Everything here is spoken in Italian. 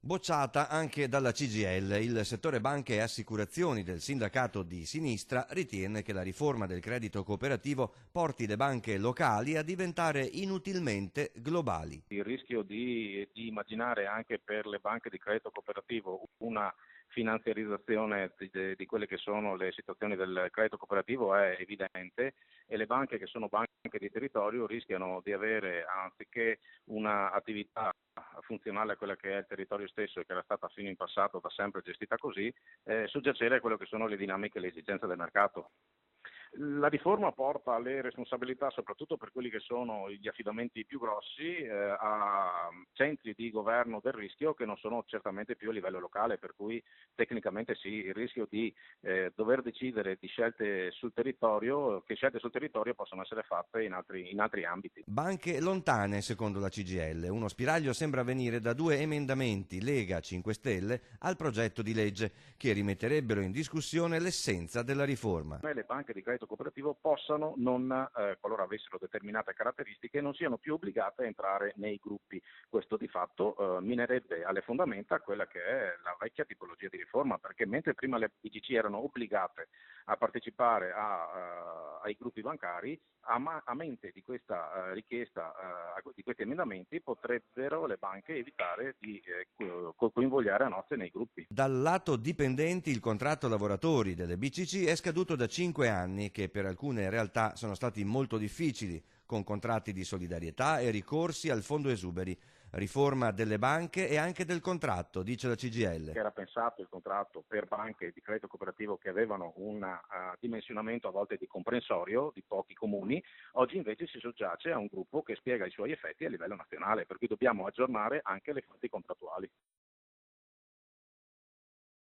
Bocciata anche dalla CGIL, il settore banche e assicurazioni del sindacato di sinistra ritiene che la riforma del credito cooperativo porti le banche locali a diventare inutilmente globali. Il rischio di immaginare anche per le banche di credito cooperativo una finanziarizzazione di quelle che sono le situazioni del credito cooperativo è evidente, e le banche che sono banche di territorio rischiano di avere, anziché un'attività funzionale a quella che è il territorio stesso e che era stata fino in passato da sempre gestita così, soggiacere a quello che sono le dinamiche e le esigenze del mercato. La riforma porta le responsabilità, soprattutto per quelli che sono gli affidamenti più grossi, a centri di governo del rischio che non sono certamente più a livello locale, per cui tecnicamente sì, il rischio di dover decidere di scelte sul territorio, che scelte sul territorio possono essere fatte in altri ambiti. Banche lontane, secondo la CGIL. Uno spiraglio sembra venire da due emendamenti Lega 5 Stelle al progetto di legge che rimetterebbero in discussione l'essenza della riforma. Le banche di credito cooperativo possano, qualora avessero determinate caratteristiche, non siano più obbligate a entrare nei gruppi. Questo di fatto minerebbe alle fondamenta quella che è la vecchia tipologia di riforma, perché mentre prima le BCC erano obbligate a partecipare ai gruppi bancari, a mente di questa richiesta, di questi emendamenti, potrebbero le banche evitare di coinvolgere a nozze nei gruppi. Dal lato dipendenti il contratto lavoratori delle BCC è scaduto da 5 anni che per alcune realtà sono stati molto difficili, con contratti di solidarietà e ricorsi al fondo esuberi. Riforma delle banche e anche del contratto, dice la CGIL. Che era pensato il contratto per banche di credito cooperativo che avevano un dimensionamento a volte di comprensorio di pochi comuni, oggi invece si soggiace a un gruppo che spiega i suoi effetti a livello nazionale, per cui dobbiamo aggiornare anche le fonti contrattuali.